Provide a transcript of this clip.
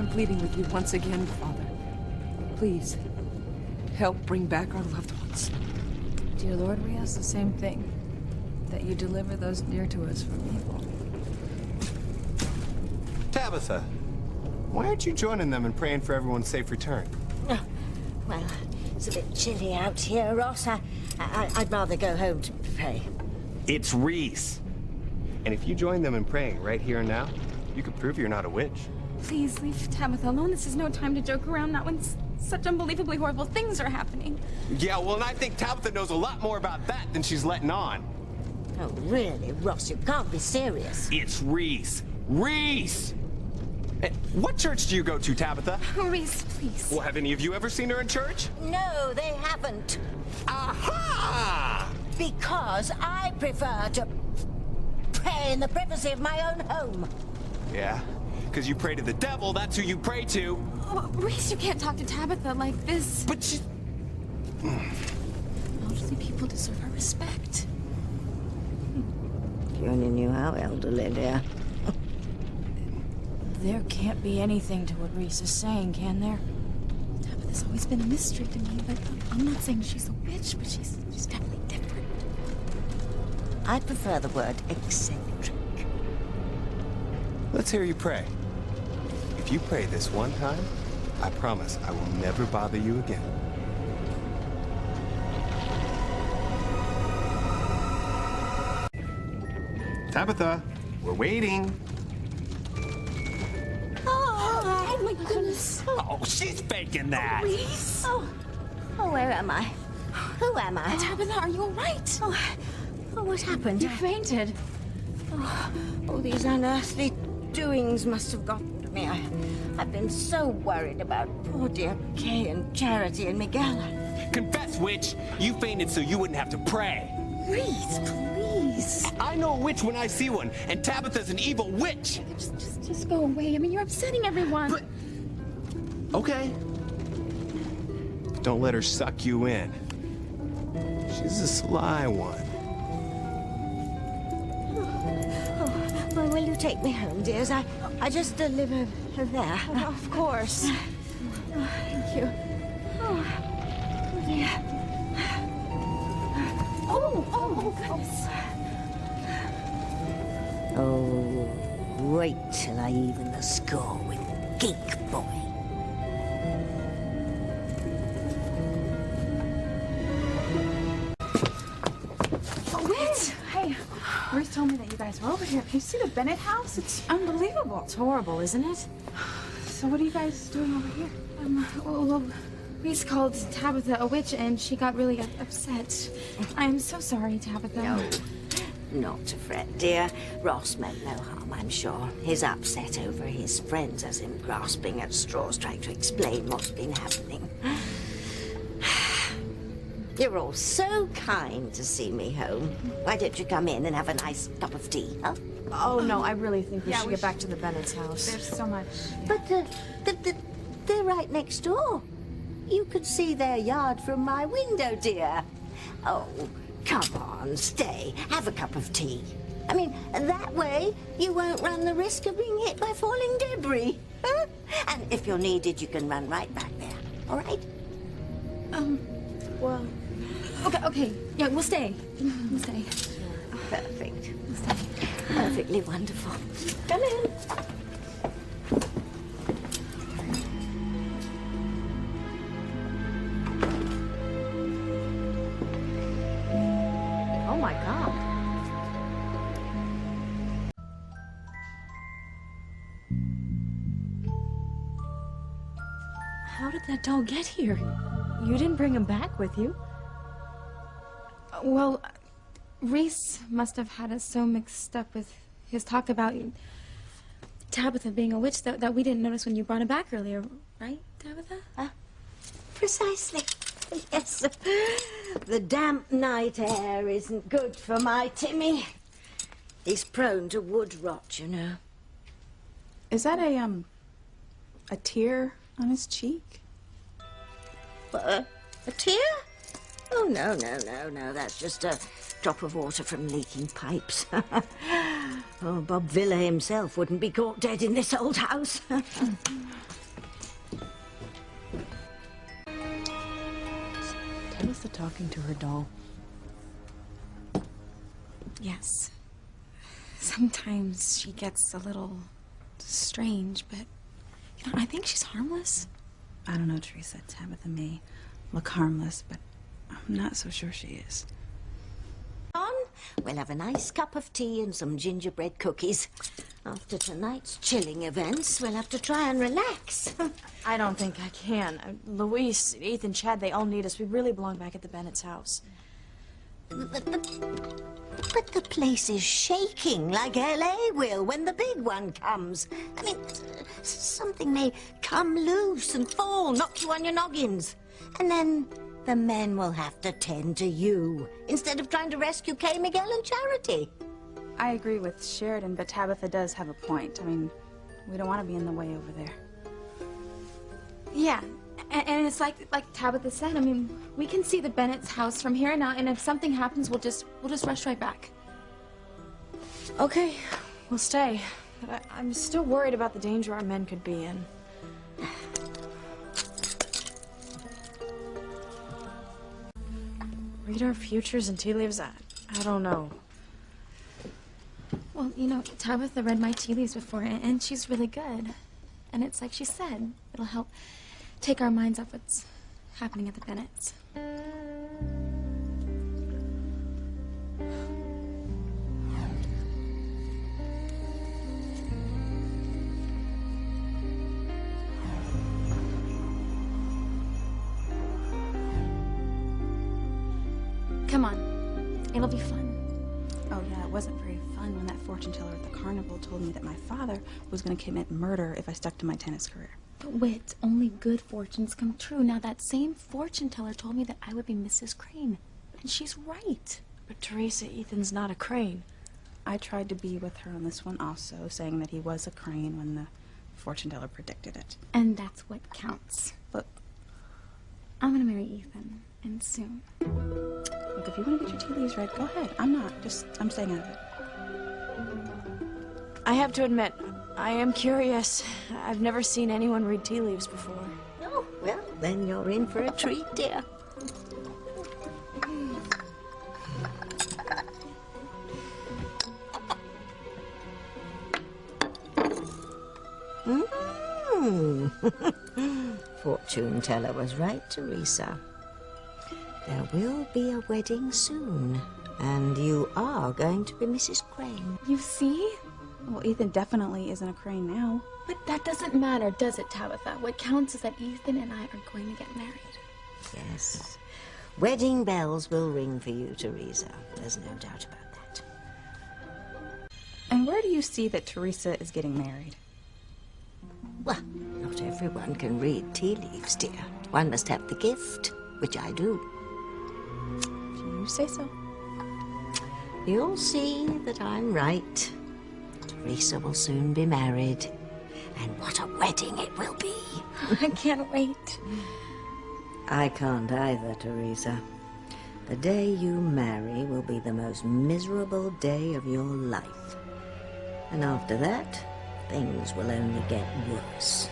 I'm pleading with you once again, Father. Please, help bring back our loved ones. Dear Lord, we ask the same thing. That you deliver those dear to us from evil. Tabitha, why aren't you joining them and praying for everyone's safe return? Oh, well, it's a bit chilly out here, Ross. I'd rather go home to pray. It's Reese. And if you join them in praying right here and now, you could prove you're not a witch. Please leave Tabitha alone. This is no time to joke around, not when such unbelievably horrible things are happening. Yeah, well, and I think Tabitha knows a lot more about that than she's letting on. Oh, really, Ross? You can't be serious. It's Reese. Reese! What church do you go to, Tabitha? Reese, please. Well, have any of you ever seen her in church? No, they haven't. Aha! Because I prefer to pray in the privacy of my own home. Yeah, because you pray to the devil, that's who you pray to. Oh, Reese, you can't talk to Tabitha like this. But she... Elderly people deserve our respect. You only knew how elderly, dear. There can't be anything to what Reese is saying, can there? Tabitha's always been a mystery to me, but I'm not saying she's a witch, but she's definitely different. I prefer the word eccentric. Let's hear you pray. If you pray this one time, I promise I will never bother you again. Tabitha, we're waiting. Oh my goodness. Oh, she's faking that. Reese. Oh, where am I? Who am I? Tabitha, are you all right? Oh, what happened? You fainted. Oh, these unearthly doings must have gotten to me. I've been so worried about poor dear Kay and Charity and Miguel. Confess, witch. You fainted so you wouldn't have to pray. Reese, please. I know a witch when I see one, and Tabitha's an evil witch. Just go away. I mean, you're upsetting everyone. But... Okay. Don't let her suck you in. She's a sly one. Well, will you take me home, dears? I just live over there. Of course. Thank you. Oh, dear. Oh, goodness. Oh, wait till I even the score with Geek Boy. Hey, Ruth told me that you guys were over here. Can you see the Bennett house? It's unbelievable. It's horrible, isn't it? So what are you guys doing over here? Well, Reese called Tabitha a witch, and she got really upset. I'm so sorry, Tabitha. No, not to fret, dear. Ross meant no harm, I'm sure. He's upset over his friends as him grasping at straws, trying to explain what's been happening. You're all so kind to see me home. Why don't you come in and have a nice cup of tea, huh? Oh, no, I really think we Yeah, should we get back to the Bennett's house. There's so much. But they're right next door. You could see their yard from my window, dear. Oh, come on, stay. Have a cup of tea. I mean, that way you won't run the risk of being hit by falling debris. Huh? And if you're needed, you can run right back there. All right? Well... Okay. Yeah, we'll stay. We'll stay. Perfect. We'll stay. Perfectly wonderful. Come in. Oh, my God. How did that doll get here? You didn't bring him back with you. Well, Reese must have had us so mixed up with his talk about Tabitha being a witch that we didn't notice when you brought him back earlier, right, Tabitha? Precisely. Yes. The damp night air isn't good for my Timmy. He's prone to wood rot, you know. Is that a tear on his cheek? What, a tear? Oh, no. That's just a drop of water from leaking pipes. Oh, Bob Villa himself wouldn't be caught dead in this old house. Tabitha talking to her doll. Yes. Sometimes she gets a little strange, but, I think she's harmless. I don't know, Theresa. Tabitha may look harmless, but I'm not so sure she is. On, we'll have a nice cup of tea and some gingerbread cookies. After tonight's chilling events, we'll have to try and relax. I don't think I can. Luis, Ethan, Chad, they all need us. We really belong back at the Bennett's house. But the place is shaking like L.A. will when the big one comes. I mean, something may come loose and fall, knock you on your noggins. And then the men will have to tend to you instead of trying to rescue Kay, Miguel, and Charity. I agree with Sheridan, but Tabitha does have a point. I mean, we don't want to be in the way over there. Yeah, and it's like Tabitha said, I mean, we can see the Bennett's house from here on out, and if something happens, we'll just rush right back. Okay, we'll stay. But I'm still worried about the danger our men could be in. Read our futures and tea leaves? I don't know. Well, Tabitha read my tea leaves before, and she's really good. And it's like she said, it'll help take our minds off what's happening at the Bennetts. Come on, it'll be fun. Oh, yeah, it wasn't very fun when that fortune teller at the carnival told me that my father was going to commit murder if I stuck to my tennis career. But Wit, only good fortunes come true. Now, that same fortune teller told me that I would be Mrs. Crane. And she's right. But Theresa, Ethan's not a Crane. I tried to be with her on this one also, saying that he was a Crane when the fortune teller predicted it. And that's what counts. Look, I'm gonna marry Ethan, and soon. look, if you want to get your tea leaves read, go ahead. I'm not. I'm staying out of it. I have to admit, I am curious. I've never seen anyone read tea leaves before. Oh, well, then you're in for a treat, dear. Fortune teller was right, Theresa. There will be a wedding soon, and you are going to be Mrs. Crane. You see? Well, Ethan definitely isn't a Crane now. But that doesn't matter, does it, Tabitha? What counts is that Ethan and I are going to get married. Yes. Wedding bells will ring for you, Theresa. There's no doubt about that. And where do you see that Theresa is getting married? Well, not everyone can read tea leaves, dear. One must have the gift, which I do. If you say so. You'll see that I'm right. Theresa will soon be married. And what a wedding it will be. I can't wait. I can't either, Theresa. The day you marry will be the most miserable day of your life. And after that, things will only get worse.